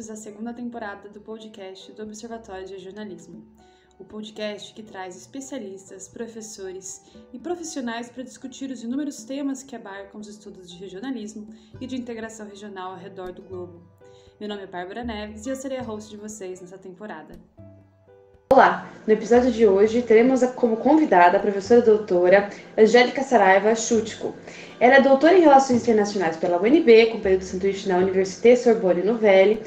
bem-vindos à segunda temporada do podcast do Observatório de Jornalismo. O podcast que traz especialistas, professores e profissionais para discutir os inúmeros temas que abarcam os estudos de regionalismo e de integração regional ao redor do globo. Meu nome é Bárbara Neves e eu serei a host de vocês nessa temporada. Olá! No episódio de hoje teremos como convidada a professora doutora Angélica Saraiva Schutko. Ela é doutora em Relações Internacionais pela UNB, com período sanduíche na Université Sorbonne Nouvelle,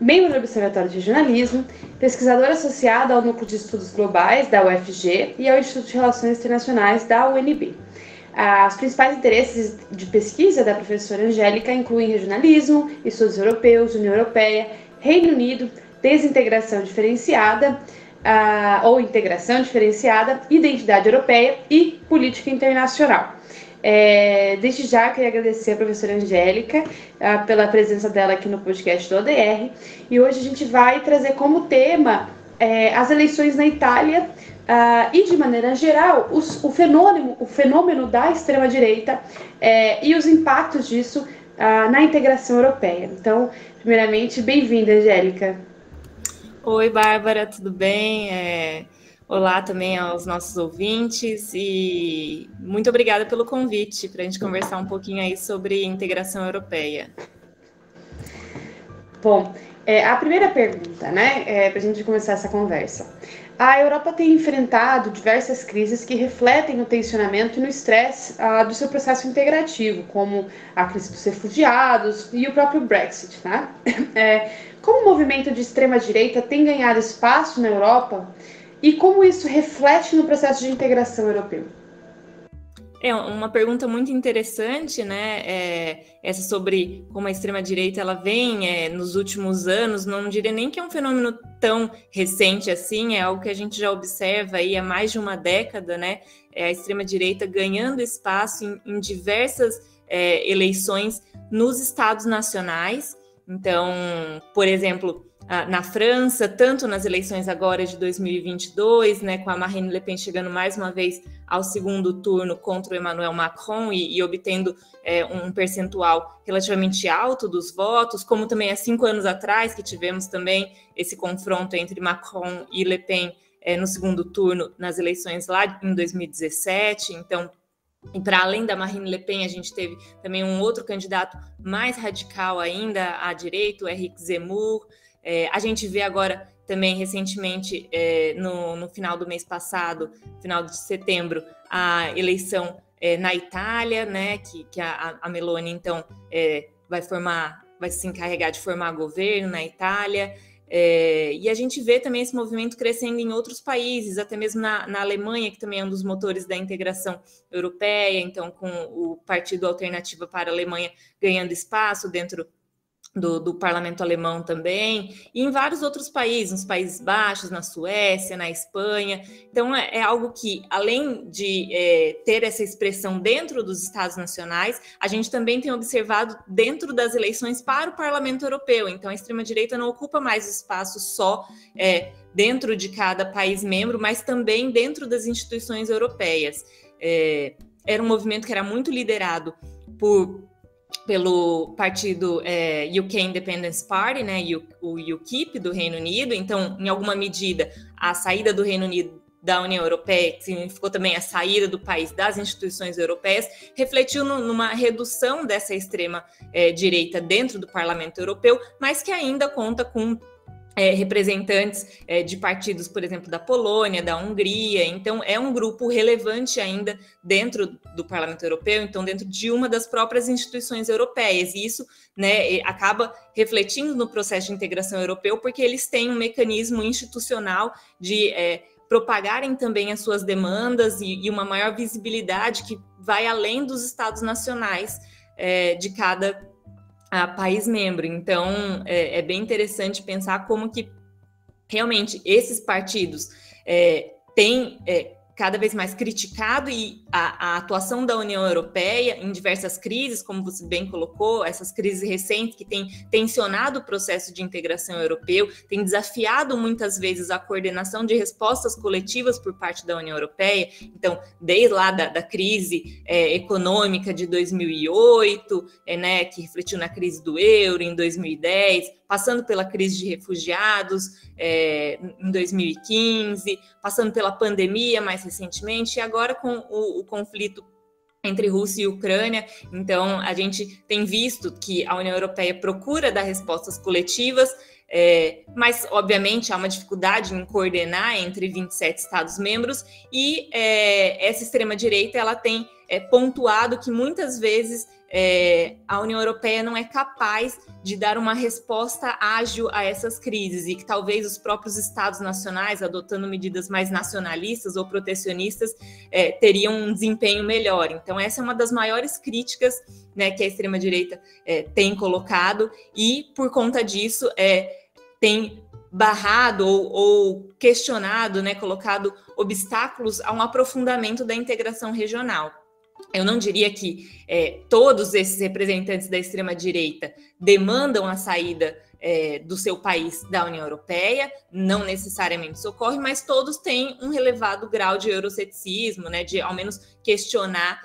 membro do Observatório de Jornalismo, pesquisadora associada ao Núcleo de Estudos Globais da UFG e ao Instituto de Relações Internacionais da UNB. Os principais interesses de pesquisa da professora Angélica incluem regionalismo, estudos europeus, União Europeia, Reino Unido, desintegração diferenciada, ou integração diferenciada, identidade europeia e política internacional. Desde já, queria agradecer a professora Angélica pela presença dela aqui no podcast do ODR, e hoje a gente vai trazer como tema as eleições na Itália e, de maneira geral, o fenômeno da extrema-direita e os impactos disso na integração europeia. Então, primeiramente, bem-vinda, Angélica. Oi, Bárbara, tudo bem? Olá também aos nossos ouvintes e muito obrigada pelo convite para a gente conversar um pouquinho aí sobre integração europeia. Bom, a primeira pergunta, para a gente começar essa conversa. A Europa tem enfrentado diversas crises que refletem no tensionamento e no estresse do seu processo integrativo, como a crise dos refugiados e o próprio Brexit, né? Como o movimento de extrema-direita tem ganhado espaço na Europa e como isso reflete no processo de integração europeu? É uma pergunta muito interessante, né? Essa sobre como a extrema-direita ela vem nos últimos anos. Não diria nem que é um fenômeno tão recente assim, é algo que a gente já observa aí há mais de uma década, né? A extrema-direita ganhando espaço em diversas eleições nos estados nacionais. Então, por exemplo, na França, tanto nas eleições agora de 2022, né, com a Marine Le Pen chegando mais uma vez ao segundo turno contra o Emmanuel Macron e obtendo um percentual relativamente alto dos votos, como também há 5 anos atrás, que tivemos também esse confronto entre Macron e Le Pen no segundo turno nas eleições lá em 2017. Então, e para além da Marine Le Pen, a gente teve também um outro candidato mais radical ainda à direita, o Éric Zemmour. A gente vê agora também recentemente, no final do mês passado, final de setembro, a eleição na Itália, né, que a Meloni, então, vai se encarregar de formar governo na Itália. E a gente vê também esse movimento crescendo em outros países, até mesmo na Alemanha, que também é um dos motores da integração europeia, então com o Partido Alternativa para a Alemanha ganhando espaço dentro do parlamento alemão também, e em vários outros países, nos Países Baixos, na Suécia, na Espanha. Então, é algo que, além de ter essa expressão dentro dos Estados nacionais, a gente também tem observado dentro das eleições para o Parlamento Europeu. Então, a extrema-direita não ocupa mais espaço só dentro de cada país membro, mas também dentro das instituições europeias. Era um movimento que era muito liderado pelo partido UK Independence Party, né, o UKIP do Reino Unido. Então, em alguma medida, a saída do Reino Unido da União Europeia, que significou também a saída do país das instituições europeias, refletiu numa redução dessa extrema direita dentro do Parlamento Europeu, mas que ainda conta com representantes de partidos, por exemplo, da Polônia, da Hungria. Então, é um grupo relevante ainda dentro do Parlamento Europeu, então dentro de uma das próprias instituições europeias. E isso, né, acaba refletindo no processo de integração europeu, porque eles têm um mecanismo institucional de propagarem também as suas demandas e uma maior visibilidade que vai além dos estados nacionais de cada país membro. Então, é bem interessante pensar como que realmente esses partidos têm cada vez mais criticado a atuação da União Europeia em diversas crises, como você bem colocou, essas crises recentes que têm tensionado o processo de integração europeu, têm desafiado muitas vezes a coordenação de respostas coletivas por parte da União Europeia. Então, desde lá da crise econômica de 2008, né, que refletiu na crise do euro em 2010, passando pela crise de refugiados em 2015, passando pela pandemia mais recentemente, e agora com o conflito entre Rússia e Ucrânia. Então, a gente tem visto que a União Europeia procura dar respostas coletivas, mas, obviamente, há uma dificuldade em coordenar entre 27 Estados-membros, e essa extrema-direita ela tem pontuado que, muitas vezes, a União Europeia não é capaz de dar uma resposta ágil a essas crises, e que talvez os próprios Estados nacionais, adotando medidas mais nacionalistas ou protecionistas, teriam um desempenho melhor. Então, essa é uma das maiores críticas, né, que a extrema-direita tem colocado, e, por conta disso, tem barrado ou questionado, né, colocado obstáculos a um aprofundamento da integração regional. Eu não diria que todos esses representantes da extrema-direita demandam a saída do seu país da União Europeia, não necessariamente isso ocorre, mas todos têm um relevado grau de euroceticismo, né, de ao menos questionar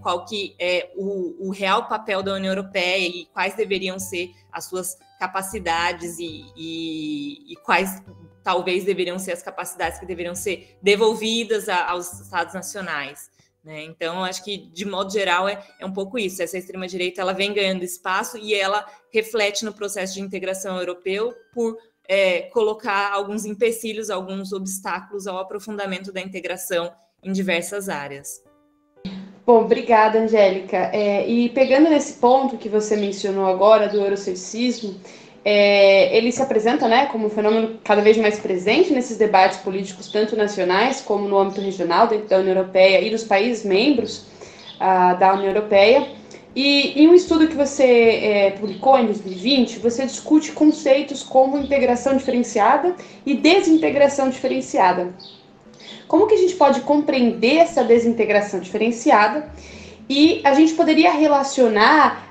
qual que é o real papel da União Europeia e quais deveriam ser as suas capacidades e quais talvez deveriam ser as capacidades que deveriam ser devolvidas aos Estados nacionais. Né? Então, acho que, de modo geral, é um pouco isso. Essa extrema-direita ela vem ganhando espaço e ela reflete no processo de integração europeu por colocar alguns empecilhos, alguns obstáculos ao aprofundamento da integração em diversas áreas. Bom, obrigada, Angélica. E pegando nesse ponto que você mencionou agora do euroceticismo, ele se apresenta, né, como um fenômeno cada vez mais presente nesses debates políticos, tanto nacionais como no âmbito regional, dentro da União Europeia e dos países membros da União Europeia. E em um estudo que você publicou em 2020, você discute conceitos como integração diferenciada e desintegração diferenciada. Como que a gente pode compreender essa desintegração diferenciada? E a gente poderia relacionar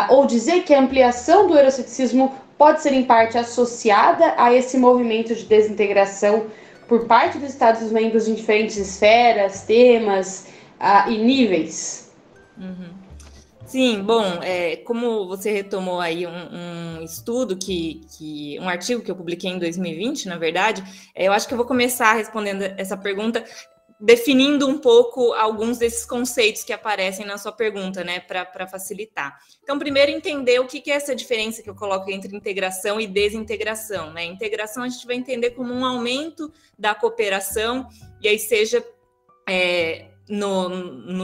ou dizer que a ampliação do euroceticismo pode ser em parte associada a esse movimento de desintegração por parte dos Estados-membros em diferentes esferas, temas e níveis? Uhum. Sim, bom, como você retomou aí um estudo, um artigo que eu publiquei em 2020, na verdade, eu acho que eu vou começar respondendo essa pergunta definindo um pouco alguns desses conceitos que aparecem na sua pergunta, né, para facilitar. Então, primeiro, entender o que é essa diferença que eu coloco entre integração e desintegração, né? Integração a gente vai entender como um aumento da cooperação, e aí seja no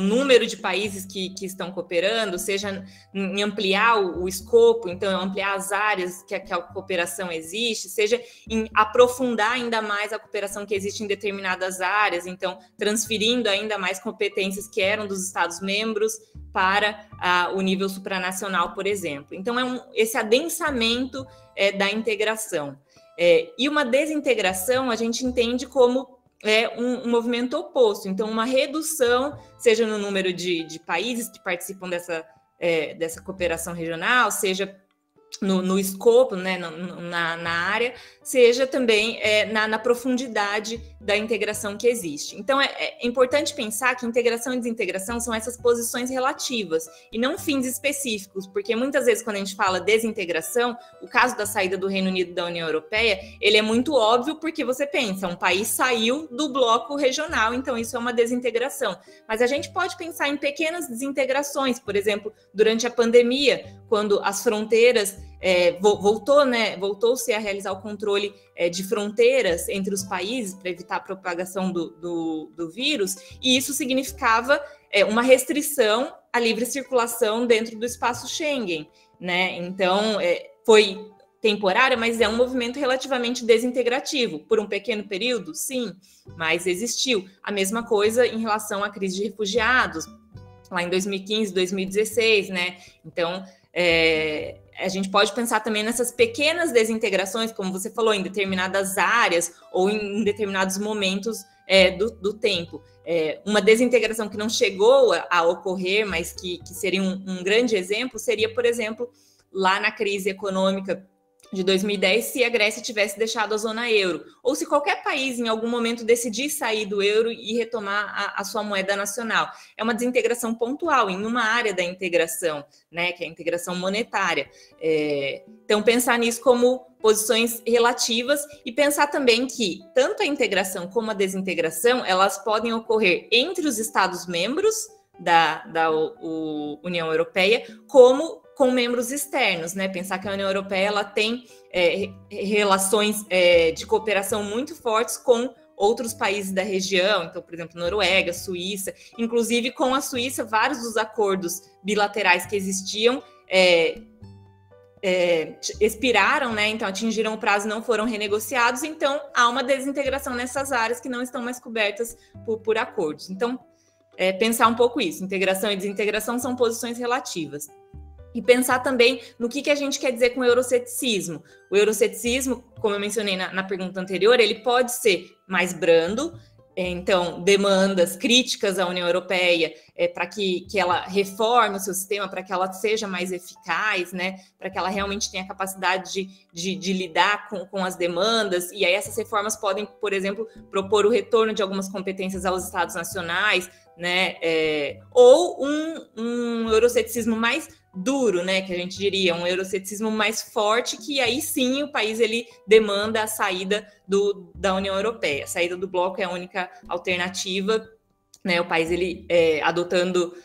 número de países que estão cooperando, seja em ampliar o escopo, então ampliar as áreas que a cooperação existe, seja em aprofundar ainda mais a cooperação que existe em determinadas áreas, então transferindo ainda mais competências que eram dos Estados-membros para o nível supranacional, por exemplo. Então esse adensamento da integração. E uma desintegração a gente entende como um movimento oposto, então uma redução, seja no número de países que participam dessa cooperação regional, seja no escopo, né, na área, seja também na profundidade da integração que existe. Então, é importante pensar que integração e desintegração são essas posições relativas e não fins específicos, porque muitas vezes quando a gente fala desintegração, o caso da saída do Reino Unido da União Europeia, ele é muito óbvio porque você pensa, um país saiu do bloco regional, então isso é uma desintegração. Mas a gente pode pensar em pequenas desintegrações, por exemplo, durante a pandemia, quando as fronteiras voltou-se a realizar o controle de fronteiras entre os países para evitar a propagação do vírus, e isso significava uma restrição à livre circulação dentro do espaço Schengen, né? Então, foi temporária, mas é um movimento relativamente desintegrativo. Por um pequeno período, sim, mas existiu. A mesma coisa em relação à crise de refugiados, lá em 2015, 2016, né? Então, a gente pode pensar também nessas pequenas desintegrações, como você falou, em determinadas áreas ou em determinados momentos do tempo. Uma desintegração que não chegou a ocorrer, mas que seria um grande exemplo, seria, por exemplo, lá na crise econômica de 2010 se a Grécia tivesse deixado a zona euro, ou se qualquer país em algum momento decidir sair do euro e retomar a sua moeda nacional. É uma desintegração pontual em uma área da integração, né, que é a integração monetária. Então, pensar nisso como posições relativas e pensar também que tanto a integração como a desintegração, elas podem ocorrer entre os Estados-membros da União Europeia, como com membros externos, né? Pensar que a União Europeia ela tem relações de cooperação muito fortes com outros países da região, então, por exemplo, Noruega, Suíça, inclusive com a Suíça, vários dos acordos bilaterais que existiam expiraram, né? Então atingiram o prazo e não foram renegociados, então há uma desintegração nessas áreas que não estão mais cobertas por acordos. Então, pensar um pouco isso, integração e desintegração são posições relativas. E pensar também no que a gente quer dizer com euroceticismo. O euroceticismo, como eu mencionei na pergunta anterior, ele pode ser mais brando, então, demandas críticas à União Europeia para que ela reforme o seu sistema, para que ela seja mais eficaz, né? Para que ela realmente tenha a capacidade de lidar com as demandas. E aí essas reformas podem, por exemplo, propor o retorno de algumas competências aos Estados nacionais, né? Ou um euroceticismo mais duro, né, que a gente diria, um euroceticismo mais forte, que aí sim o país ele demanda a saída da União Europeia. A saída do bloco é a única alternativa, né, o país ele adotando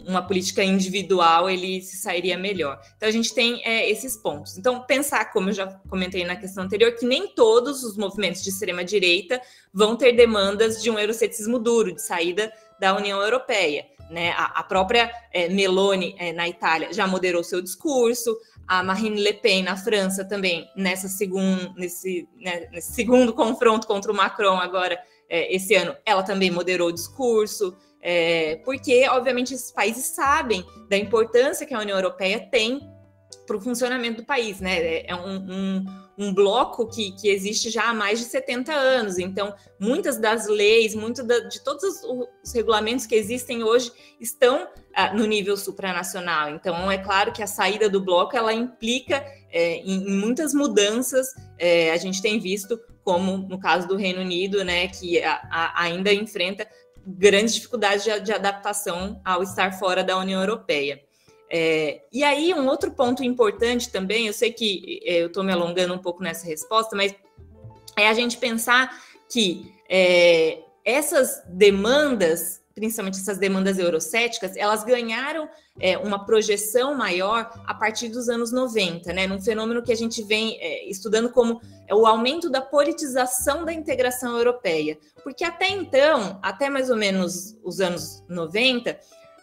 uma política individual, ele se sairia melhor. Então a gente tem esses pontos. Então pensar, como eu já comentei na questão anterior, que nem todos os movimentos de extrema-direita vão ter demandas de um euroceticismo duro, de saída da União Europeia. Né, a própria Meloni na Itália já moderou seu discurso, a Marine Le Pen na França também, nesse segundo confronto contra o Macron agora, esse ano, ela também moderou o discurso, porque, obviamente, esses países sabem da importância que a União Europeia tem para o funcionamento do país, né? É um bloco que existe já há mais de 70 anos, então muitas das leis, de todos os regulamentos que existem hoje estão no nível supranacional. Então é claro que a saída do bloco ela implica em muitas mudanças. A gente tem visto, como no caso do Reino Unido, né, que ainda enfrenta grandes dificuldades de adaptação ao estar fora da União Europeia. E aí, um outro ponto importante também, eu sei que eu estou me alongando um pouco nessa resposta, mas é a gente pensar que essas demandas, principalmente essas demandas eurocéticas, elas ganharam uma projeção maior a partir dos anos 90, né, num fenômeno que a gente vem estudando como o aumento da politização da integração europeia. Porque até então, até mais ou menos os anos 90,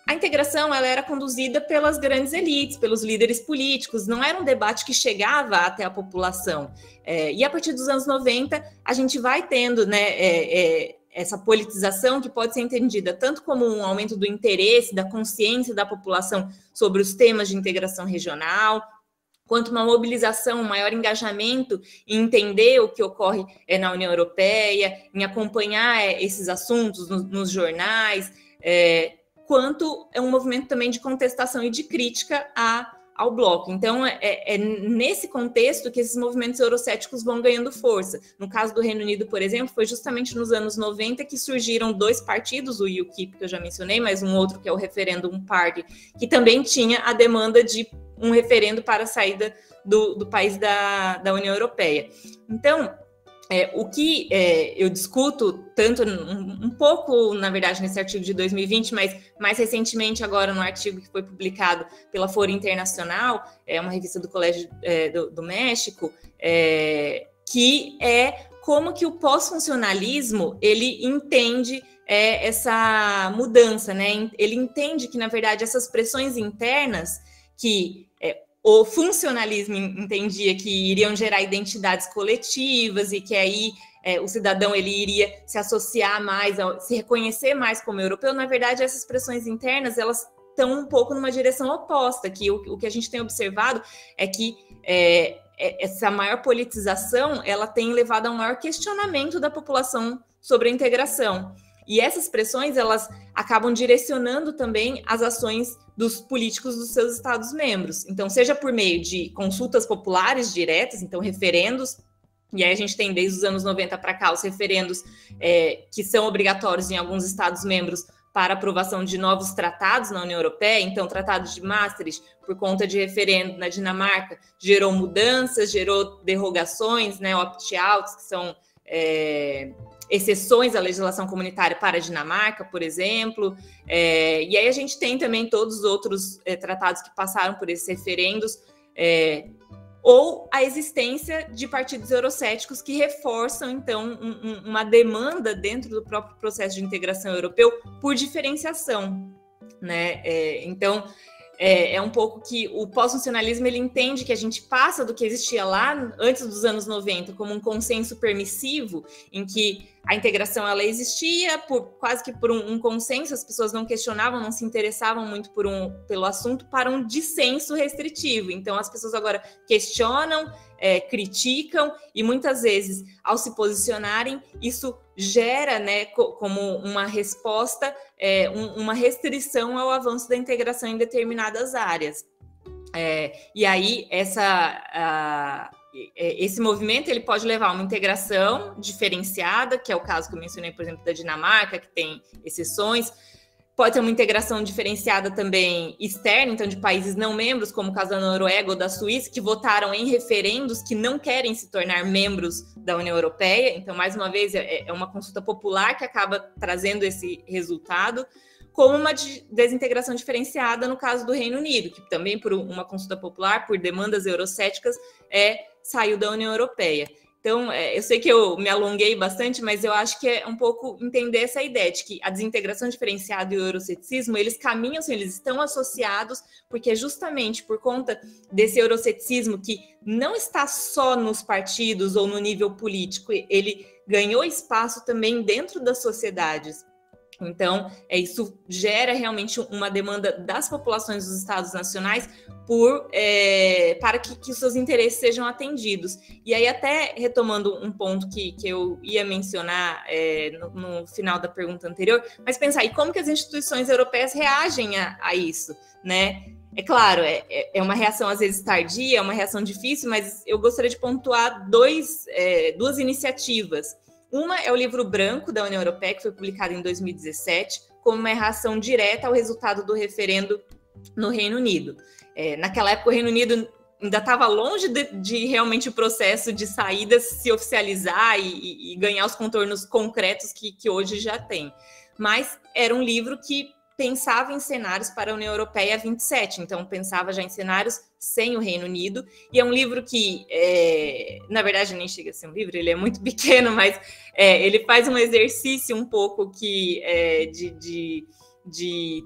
a integração ela era conduzida pelas grandes elites, pelos líderes políticos, não era um debate que chegava até a população. E a partir dos anos 90, a gente vai tendo, né, essa politização que pode ser entendida tanto como um aumento do interesse, da consciência da população sobre os temas de integração regional, quanto uma mobilização, um maior engajamento em entender o que ocorre na União Europeia, em acompanhar esses assuntos nos jornais, quanto é um movimento também de contestação e de crítica ao bloco. Então, é nesse contexto que esses movimentos eurocéticos vão ganhando força. No caso do Reino Unido, por exemplo, foi justamente nos anos 90 que surgiram dois partidos, o UKIP, que eu já mencionei, mas um outro que é o Referendum Party, que também tinha a demanda de um referendo para a saída do país da União Europeia. Então, o que eu discuto tanto um pouco, na verdade, nesse artigo de 2020, mas mais recentemente agora no artigo que foi publicado pela Foro Internacional, uma revista do Colégio do México, que é como que o pós-funcionalismo ele entende essa mudança, né? Ele entende que, na verdade, essas pressões internas que o funcionalismo entendia que iriam gerar identidades coletivas e que aí o cidadão ele iria se associar mais, se reconhecer mais como europeu. Na verdade, essas pressões internas elas estão um pouco numa direção oposta, que o que a gente tem observado é que essa maior politização ela tem levado a um maior questionamento da população sobre a integração. E essas pressões, elas acabam direcionando também as ações dos políticos dos seus Estados-membros. Então, seja por meio de consultas populares diretas, então referendos, e aí a gente tem desde os anos 90 para cá os referendos que são obrigatórios em alguns Estados-membros para aprovação de novos tratados na União Europeia. Então, o Tratado de Maastricht, por conta de referendo na Dinamarca, gerou mudanças, gerou derrogações, né, opt-outs, que são exceções à legislação comunitária para a Dinamarca, por exemplo. E aí a gente tem também todos os outros tratados que passaram por esses referendos, ou a existência de partidos eurocéticos que reforçam, então, uma demanda dentro do próprio processo de integração europeu por diferenciação, né? Então, é um pouco que o pós-funcionalismo ele entende que a gente passa do que existia lá antes dos anos 90 como um consenso permissivo, em que a integração ela existia quase que por um consenso, as pessoas não questionavam, não se interessavam muito pelo assunto, para um dissenso restritivo. Então, as pessoas agora questionam, criticam, e muitas vezes, ao se posicionarem, isso gera, né, como uma resposta, uma restrição ao avanço da integração em determinadas áreas. E aí, esse movimento ele pode levar a uma integração diferenciada, que é o caso que eu mencionei, por exemplo, da Dinamarca, que tem exceções. Pode ter uma integração diferenciada também externa, então de países não membros, como o caso da Noruega ou da Suíça, que votaram em referendos que não querem se tornar membros da União Europeia. Então, mais uma vez, é uma consulta popular que acaba trazendo esse resultado, como uma desintegração diferenciada no caso do Reino Unido, que também por uma consulta popular, por demandas eurocéticas, saiu da União Europeia. Então, eu sei que eu me alonguei bastante, mas eu acho que é um pouco entender essa ideia de que a desintegração diferenciada e o euroceticismo, eles caminham, assim, eles estão associados, porque justamente por conta desse euroceticismo que não está só nos partidos ou no nível político, ele ganhou espaço também dentro das sociedades. Então, isso gera realmente uma demanda das populações dos Estados nacionais para que os seus interesses sejam atendidos. E aí, até retomando um ponto que eu ia mencionar no final da pergunta anterior, mas pensar, e como que as instituições europeias reagem a isso, né? É claro, é uma reação às vezes tardia, é uma reação difícil, mas eu gostaria de pontuar duas iniciativas. Uma é o livro branco da União Europeia, que foi publicado em 2017, como uma reação direta ao resultado do referendo no Reino Unido. Naquela época, o Reino Unido ainda estava longe de realmente o processo de saída se oficializar e ganhar os contornos concretos que hoje já tem. Mas era um livro que pensava em cenários para a União Europeia 27, então pensava já em cenários sem o Reino Unido, e é um livro que, na verdade, nem chega a ser um livro, ele é muito pequeno, mas ele faz um exercício um pouco de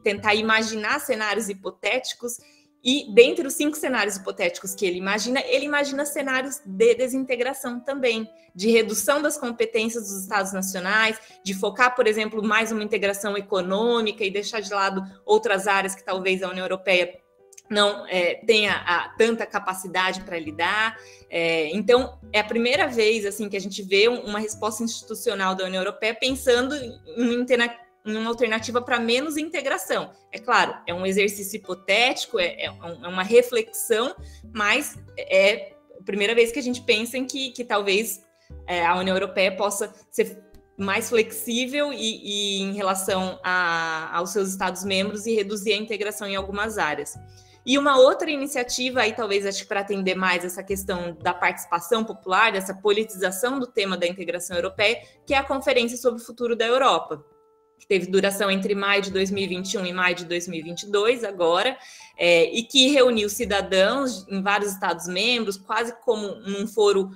tentar imaginar cenários hipotéticos, e dentre os 5 cenários hipotéticos que ele imagina cenários de desintegração também, de redução das competências dos Estados nacionais, de focar, por exemplo, mais uma integração econômica e deixar de lado outras áreas que talvez a União Europeia não tenha tanta capacidade para lidar. Então, é a primeira vez assim, que a gente vê uma resposta institucional da União Europeia pensando em uma alternativa para menos integração. É claro, é um exercício hipotético, é uma reflexão, mas é a primeira vez que a gente pensa em que talvez a União Europeia possa ser mais flexível e em relação aos seus Estados-membros e reduzir a integração em algumas áreas. E uma outra iniciativa, aí talvez acho que para atender mais essa questão da participação popular, dessa politização do tema da integração europeia, que é a Conferência sobre o Futuro da Europa, que teve duração entre maio de 2021 e maio de 2022, agora, e que reuniu cidadãos em vários Estados-membros, quase como num foro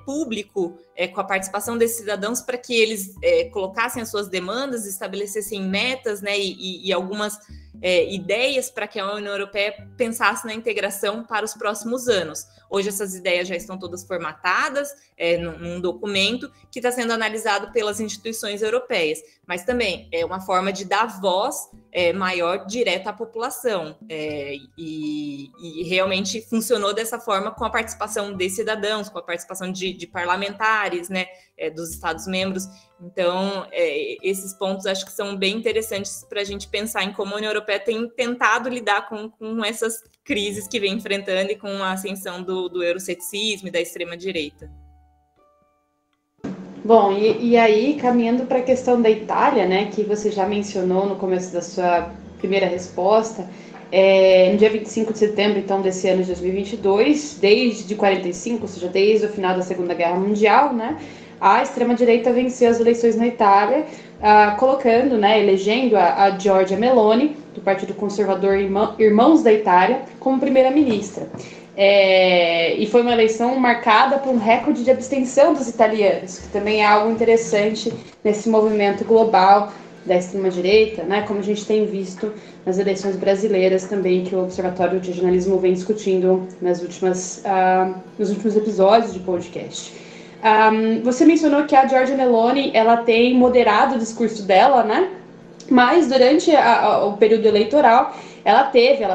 público, com a participação desses cidadãos, para que eles colocassem as suas demandas, estabelecessem metas, né, e algumas ideias para que a União Europeia pensasse na integração para os próximos anos. Hoje essas ideias já estão todas formatadas num documento que está sendo analisado pelas instituições europeias, mas também é uma forma de dar voz maior direta à população, e realmente funcionou dessa forma com a participação de cidadãos, com a participação de parlamentares, né, dos Estados-membros. Então, esses pontos acho que são bem interessantes para a gente pensar em como a União Europeia tem tentado lidar com essas crises que vem enfrentando e com a ascensão do euroceticismo e da extrema-direita. Bom, e aí, caminhando para a questão da Itália, né, que você já mencionou no começo da sua primeira resposta, no dia 25 de setembro, então, desse ano de 2022, desde 45, ou seja, desde o final da Segunda Guerra Mundial, né, a extrema-direita venceu as eleições na Itália, colocando, né, elegendo a Giorgia Meloni, do Partido Conservador Irmãos da Itália, como primeira-ministra. E foi uma eleição marcada por um recorde de abstenção dos italianos, que também é algo interessante nesse movimento global da extrema-direita, né, como a gente tem visto nas eleições brasileiras também, que o Observatório de Jornalismo vem discutindo nos últimos episódios de podcast. Você mencionou que a Giorgia Meloni, ela tem moderado o discurso dela, né? Mas durante o período eleitoral, ela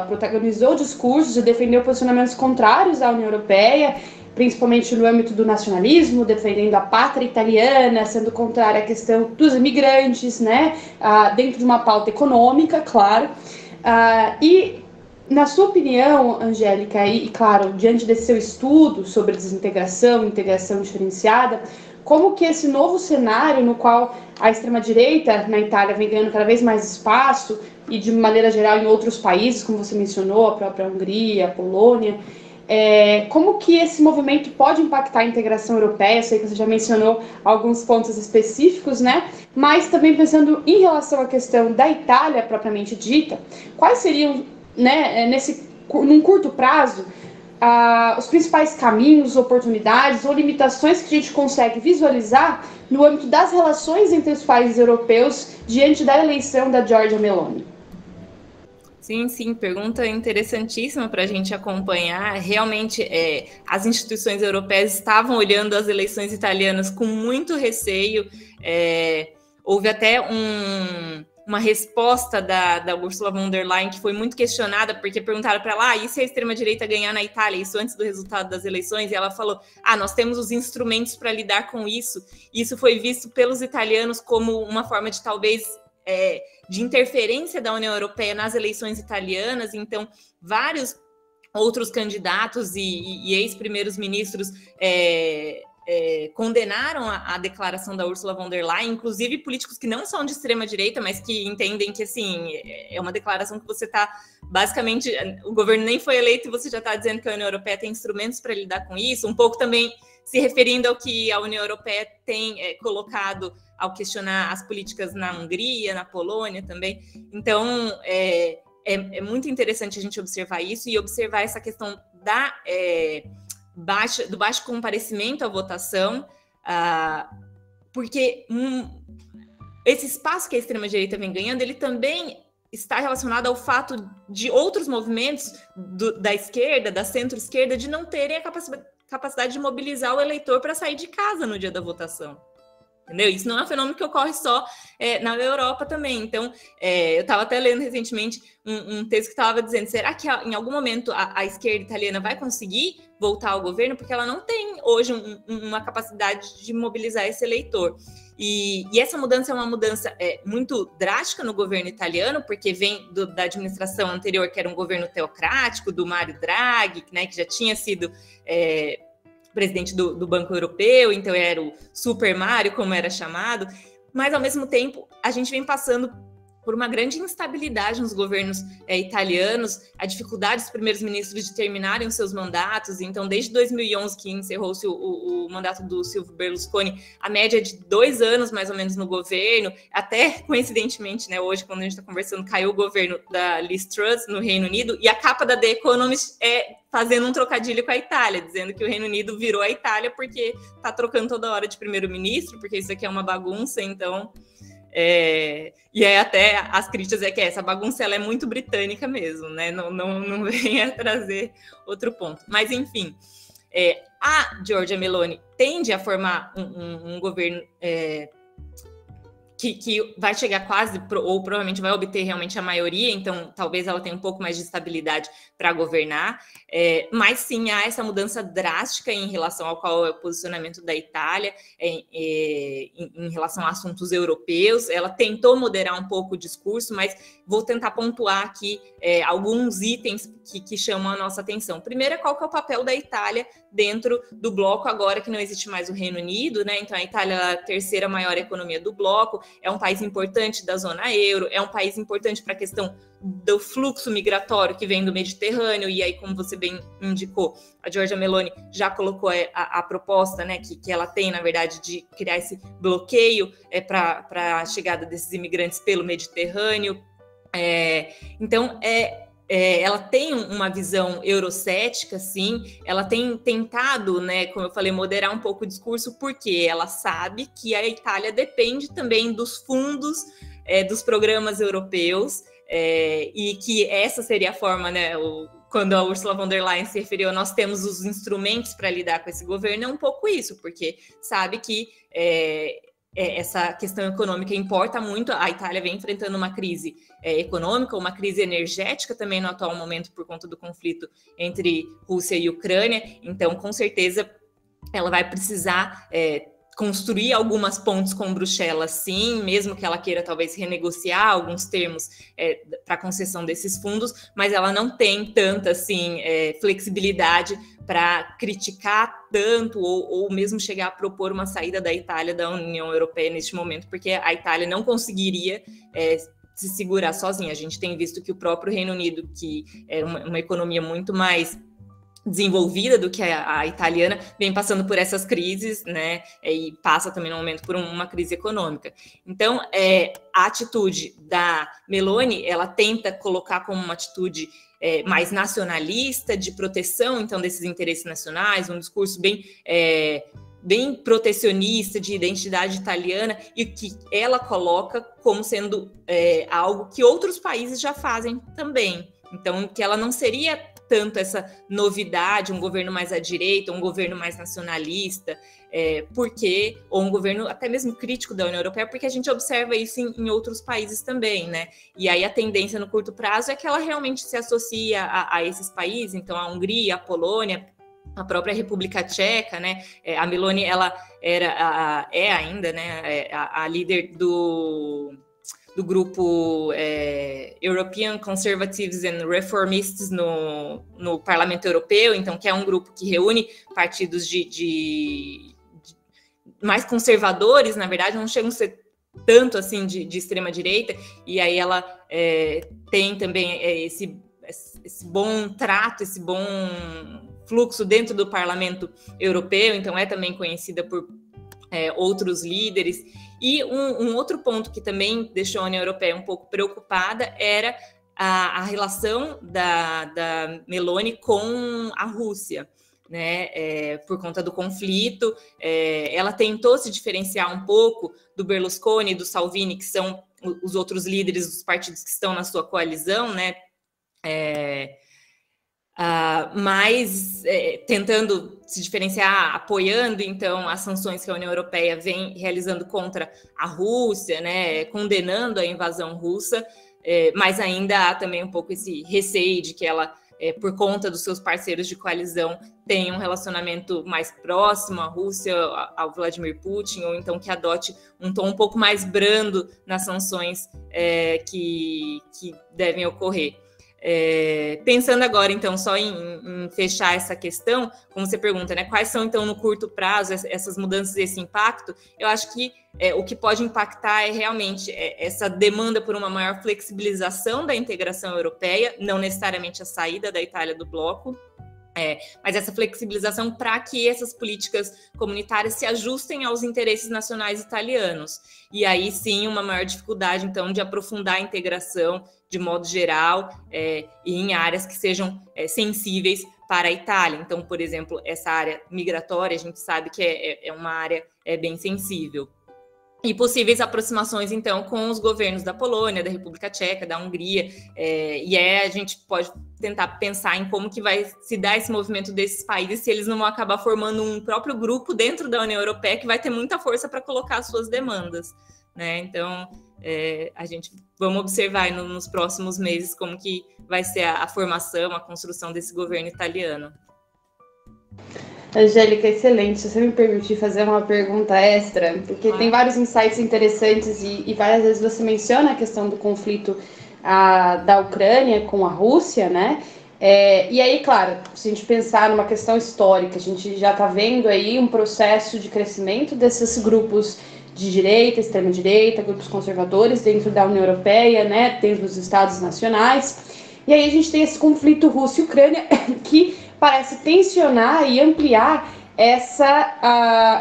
protagonizou discursos e defendeu posicionamentos contrários à União Europeia, principalmente no âmbito do nacionalismo, defendendo a pátria italiana, sendo contrária à questão dos imigrantes, né? Dentro de uma pauta econômica, claro. E, na sua opinião, Angélica, e claro, diante desse seu estudo sobre desintegração, integração diferenciada, como que esse novo cenário no qual a extrema-direita na Itália vem ganhando cada vez mais espaço e de maneira geral em outros países, como você mencionou, a própria Hungria, a Polônia, como que esse movimento pode impactar a integração europeia? Eu sei que você já mencionou alguns pontos específicos, né? Mas também pensando em relação à questão da Itália propriamente dita, quais seriam, né, num curto prazo, os principais caminhos, oportunidades ou limitações que a gente consegue visualizar no âmbito das relações entre os países europeus diante da eleição da Giorgia Meloni? Sim, pergunta interessantíssima para a gente acompanhar. Realmente, as instituições europeias estavam olhando as eleições italianas com muito receio. Houve até uma resposta da Ursula von der Leyen que foi muito questionada, porque perguntaram para ela, e se a extrema-direita ganhar na Itália, isso antes do resultado das eleições? E ela falou, nós temos os instrumentos para lidar com isso. E isso foi visto pelos italianos como uma forma de, talvez, de interferência da União Europeia nas eleições italianas. Então, vários outros candidatos e ex-primeiros ministros condenaram a declaração da Ursula von der Leyen, inclusive políticos que não são de extrema-direita, mas que entendem que, assim, é uma declaração que você está, basicamente, o governo nem foi eleito e você já está dizendo que a União Europeia tem instrumentos para lidar com isso, um pouco também se referindo ao que a União Europeia tem colocado ao questionar as políticas na Hungria, na Polônia também. Então, é muito interessante a gente observar isso e observar essa questão do baixo comparecimento à votação, porque esse espaço que a extrema-direita vem ganhando, ele também está relacionado ao fato de outros movimentos da esquerda, da centro-esquerda, de não terem a capacidade de mobilizar o eleitor para sair de casa no dia da votação. Entendeu? Isso não é um fenômeno que ocorre só na Europa também. Então, eu estava até lendo recentemente um texto que estava dizendo, será que em algum momento a esquerda italiana vai conseguir voltar ao governo? Porque ela não tem hoje uma capacidade de mobilizar esse eleitor. E essa mudança é uma mudança muito drástica no governo italiano, porque vem da administração anterior, que era um governo teocrático, do Mário Draghi, né, que já tinha sido presidente do Banco Europeu, então era o Super Mário, como era chamado, mas ao mesmo tempo a gente vem passando por uma grande instabilidade nos governos italianos, a dificuldade dos primeiros ministros de terminarem os seus mandatos. Então, desde 2011, que encerrou-se o mandato do Silvio Berlusconi, a média é de 2 anos, mais ou menos, no governo. Até, coincidentemente, né, hoje, quando a gente está conversando, caiu o governo da Liz Truss no Reino Unido, e a capa da The Economist fazendo um trocadilho com a Itália, dizendo que o Reino Unido virou a Itália porque está trocando toda hora de primeiro-ministro, porque isso aqui é uma bagunça. Então, E aí até as críticas é que essa bagunça ela é muito britânica mesmo, né? Não vem a trazer outro ponto. Mas, enfim, a Giorgia Meloni tende a formar um governo que vai chegar quase, ou provavelmente vai obter realmente a maioria, então talvez ela tenha um pouco mais de estabilidade para governar, mas sim há essa mudança drástica em relação ao qual é o posicionamento da Itália em relação a assuntos europeus. Ela tentou moderar um pouco o discurso, mas vou tentar pontuar aqui alguns itens que chamam a nossa atenção. Primeiro, qual que é o papel da Itália dentro do bloco, agora que não existe mais o Reino Unido, né? Então a Itália é a terceira maior economia do bloco, é um país importante da zona euro, é um país importante para a questão do fluxo migratório que vem do Mediterrâneo, e aí, como você bem indicou, a Giorgia Meloni já colocou a proposta, né, que ela tem, na verdade, de criar esse bloqueio para a chegada desses imigrantes pelo Mediterrâneo. Então, ela tem uma visão eurocética, sim, ela tem tentado, né, como eu falei, moderar um pouco o discurso, porque ela sabe que a Itália depende também dos fundos dos programas europeus, e que essa seria a forma, né, quando a Ursula von der Leyen se referiu, nós temos os instrumentos para lidar com esse governo, é um pouco isso, porque sabe que essa questão econômica importa muito. A Itália vem enfrentando uma crise econômica, uma crise energética também no atual momento por conta do conflito entre Rússia e Ucrânia, então com certeza ela vai precisar construir algumas pontes com Bruxelas, sim, mesmo que ela queira talvez renegociar alguns termos para concessão desses fundos, mas ela não tem tanta assim, flexibilidade para criticar tanto ou mesmo chegar a propor uma saída da Itália da União Europeia neste momento, porque a Itália não conseguiria se segurar sozinha. A gente tem visto que o próprio Reino Unido, que é uma economia muito mais desenvolvida do que a italiana, vem passando por essas crises, né, e passa também no momento por uma crise econômica. Então, a atitude da Meloni, ela tenta colocar como uma atitude mais nacionalista, de proteção, então, desses interesses nacionais, um discurso bem protecionista, de identidade italiana, e que ela coloca como sendo algo que outros países já fazem também. Então, que ela não seria tanto essa novidade, um governo mais à direita, um governo mais nacionalista, ou um governo até mesmo crítico da União Europeia, porque a gente observa isso em outros países também, né? E aí a tendência no curto prazo é que ela realmente se associa a esses países, então a Hungria, a Polônia, a própria República Tcheca, né? A Meloni, ela é ainda, né, a líder do grupo European Conservatives and Reformists no Parlamento Europeu, então, que é um grupo que reúne partidos de mais conservadores, na verdade, não chegam a ser tanto assim de extrema-direita, e aí ela tem também esse bom trato, esse bom fluxo dentro do Parlamento Europeu, então é também conhecida por outros líderes. E um outro ponto que também deixou a União Europeia um pouco preocupada era a relação da Meloni com a Rússia, né? Por conta do conflito. Ela tentou se diferenciar um pouco do Berlusconi e do Salvini, que são os outros líderes dos partidos que estão na sua coalizão, né? Mas tentando se diferenciar, apoiando então as sanções que a União Europeia vem realizando contra a Rússia, né, condenando a invasão russa, mas ainda há também um pouco esse receio de que ela, por conta dos seus parceiros de coalizão, tenha um relacionamento mais próximo à Rússia, ao Vladimir Putin, ou então que adote um tom um pouco mais brando nas sanções que devem ocorrer. Pensando agora, então, só em fechar essa questão, como você pergunta, né, quais são, então, no curto prazo, essas mudanças e esse impacto, eu acho que o que pode impactar é realmente essa demanda por uma maior flexibilização da integração europeia, não necessariamente a saída da Itália do bloco, mas essa flexibilização para que essas políticas comunitárias se ajustem aos interesses nacionais italianos. E aí sim, uma maior dificuldade, então, de aprofundar a integração de modo geral e em áreas que sejam sensíveis para a Itália. Então, por exemplo, essa área migratória, a gente sabe que é uma área bem sensível. e possíveis aproximações, então, com os governos da Polônia, da República Tcheca, da Hungria, e aí a gente pode tentar pensar em como que vai se dar esse movimento desses países, se eles não vão acabar formando um próprio grupo dentro da União Europeia que vai ter muita força para colocar as suas demandas, né? Então, a gente vamos observar nos próximos meses como que vai ser a formação, a construção desse governo italiano. Angélica, excelente. Se você me permitir fazer uma pergunta extra, porque tem vários insights interessantes e várias vezes você menciona a questão do conflito da Ucrânia com a Rússia, né? E aí, claro, se a gente pensar numa questão histórica, a gente já está vendo aí um processo de crescimento desses grupos de direita, extrema-direita, grupos conservadores dentro da União Europeia, né? Dentro dos Estados nacionais. E aí a gente tem esse conflito Rússia e Ucrânia que parece tensionar e ampliar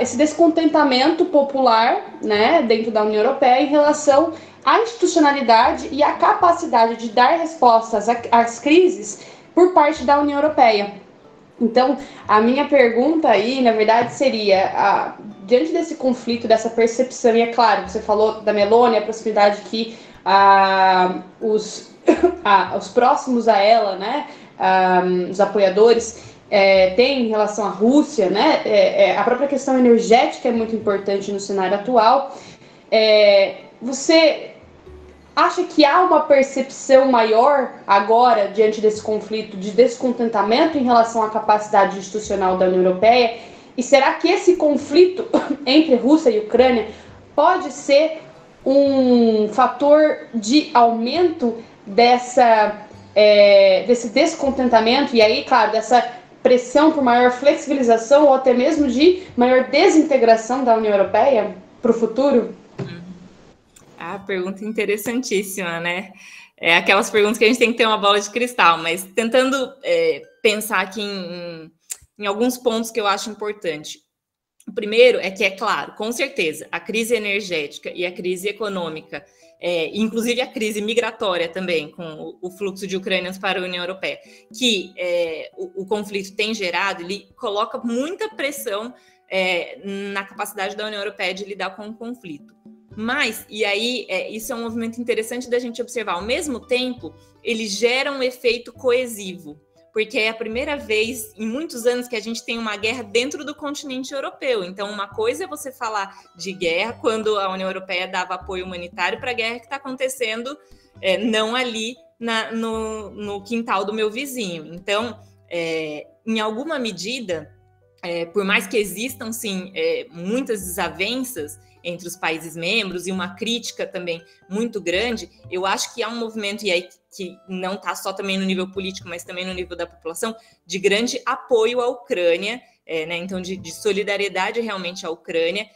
esse descontentamento popular, né, dentro da União Europeia em relação à institucionalidade e à capacidade de dar respostas às crises por parte da União Europeia. Então, a minha pergunta aí, na verdade, seria, diante desse conflito, dessa percepção, e é claro, você falou da Meloni, a possibilidade que os próximos a ela, né, os apoiadores têm em relação à Rússia, né, a própria questão energética é muito importante no cenário atual. Você acha que há uma percepção maior agora, diante desse conflito, de descontentamento em relação à capacidade institucional da União Europeia? E será que esse conflito entre Rússia e Ucrânia pode ser um fator de aumento desse descontentamento e aí, claro, dessa pressão por maior flexibilização ou até mesmo de maior desintegração da União Europeia para o futuro? Pergunta interessantíssima, né? Aquelas perguntas que a gente tem que ter uma bola de cristal, mas tentando pensar aqui em alguns pontos que eu acho importante. O primeiro é que, é claro, com certeza, a crise energética e a crise econômica, inclusive a crise migratória também, com o fluxo de ucranianos para a União Europeia, que o conflito tem gerado, ele coloca muita pressão na capacidade da União Europeia de lidar com o conflito. Mas, e aí, isso é um movimento interessante da gente observar, ao mesmo tempo, ele gera um efeito coesivo, porque é a primeira vez em muitos anos que a gente tem uma guerra dentro do continente europeu. Então, uma coisa é você falar de guerra quando a União Europeia dava apoio humanitário para a guerra que está acontecendo não ali no quintal do meu vizinho. Então, em alguma medida, por mais que existam, sim, muitas desavenças entre os países membros e uma crítica também muito grande, eu acho que há um movimento, e aí que não está só também no nível político, mas também no nível da população, de grande apoio à Ucrânia, né? Então de solidariedade realmente à Ucrânia,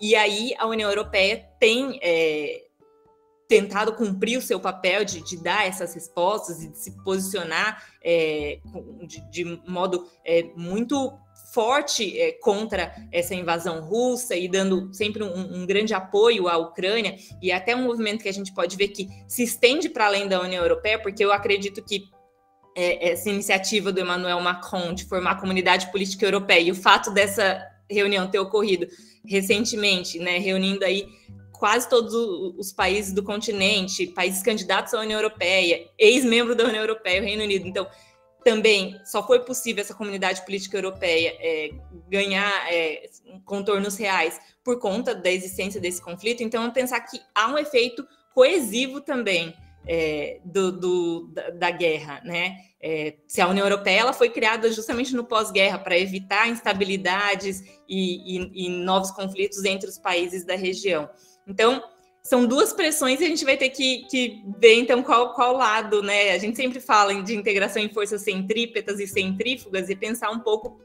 e aí a União Europeia tem tentado cumprir o seu papel de dar essas respostas e de se posicionar de modo muito forte contra essa invasão russa e dando sempre um grande apoio à Ucrânia, e até um movimento que a gente pode ver que se estende para além da União Europeia, porque eu acredito que essa iniciativa do Emmanuel Macron de formar a comunidade política europeia e o fato dessa reunião ter ocorrido recentemente, né, reunindo aí quase todos os países do continente, países candidatos à União Europeia, ex-membro da União Europeia, o Reino Unido. Então, também só foi possível essa comunidade política europeia ganhar contornos reais por conta da existência desse conflito. Então, pensar que há um efeito coesivo também da guerra, né? Se a União Europeia ela foi criada justamente no pós-guerra para evitar instabilidades e novos conflitos entre os países da região. Então, são duas pressões e a gente vai ter que ver, então, qual lado, né? A gente sempre fala de integração em forças centrípetas e centrífugas e pensar um pouco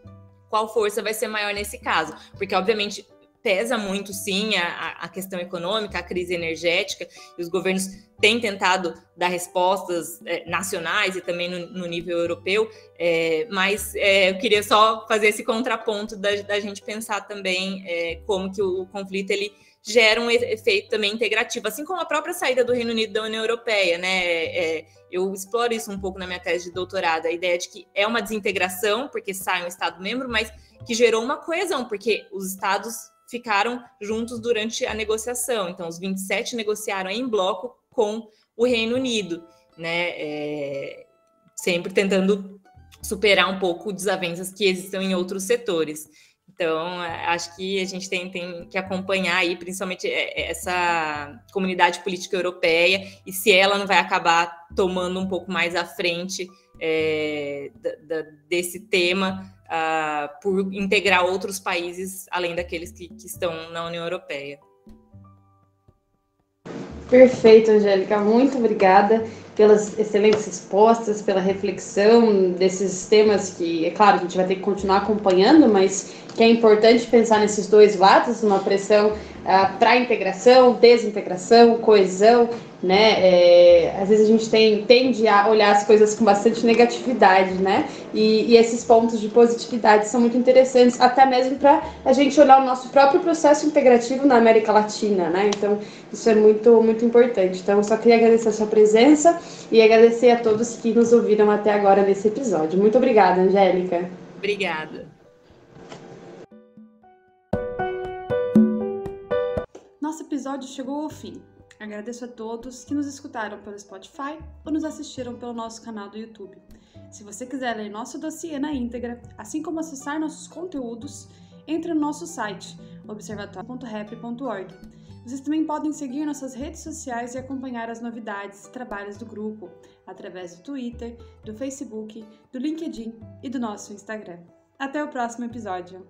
qual força vai ser maior nesse caso. Porque, obviamente, pesa muito, sim, a questão econômica, a crise energética, e os governos têm tentado dar respostas nacionais e também no nível europeu, mas eu queria só fazer esse contraponto da gente pensar também como que o conflito, ele gera um efeito também integrativo, assim como a própria saída do Reino Unido da União Europeia, né? Eu exploro isso um pouco na minha tese de doutorado, a ideia de que é uma desintegração, porque sai um Estado-membro, mas que gerou uma coesão, porque os Estados ficaram juntos durante a negociação. Então, os 27 negociaram em bloco com o Reino Unido, né? Sempre tentando superar um pouco desavenças que existem em outros setores. Então, acho que a gente tem que acompanhar aí, principalmente essa comunidade política europeia, e se ela não vai acabar tomando um pouco mais à frente desse tema, por integrar outros países, além daqueles que estão na União Europeia. Perfeito, Angélica. Muito obrigada pelas excelentes respostas, pela reflexão desses temas que, é claro, a gente vai ter que continuar acompanhando, mas que é importante pensar nesses dois lados, uma pressão para integração, desintegração, coesão, né? Às vezes a gente tende a olhar as coisas com bastante negatividade, né? E esses pontos de positividade são muito interessantes, até mesmo para a gente olhar o nosso próprio processo integrativo na América Latina, né? Então, isso é muito, muito importante. Então, eu só queria agradecer a sua presença e agradecer a todos que nos ouviram até agora nesse episódio. Muito obrigada, Angélica. Obrigada. Nosso episódio chegou ao fim. Agradeço a todos que nos escutaram pelo Spotify ou nos assistiram pelo nosso canal do YouTube. Se você quiser ler nosso dossiê na íntegra, assim como acessar nossos conteúdos, entre no nosso site, observatório.rep.org. Vocês também podem seguir nossas redes sociais e acompanhar as novidades e trabalhos do grupo, através do Twitter, do Facebook, do LinkedIn e do nosso Instagram. Até o próximo episódio!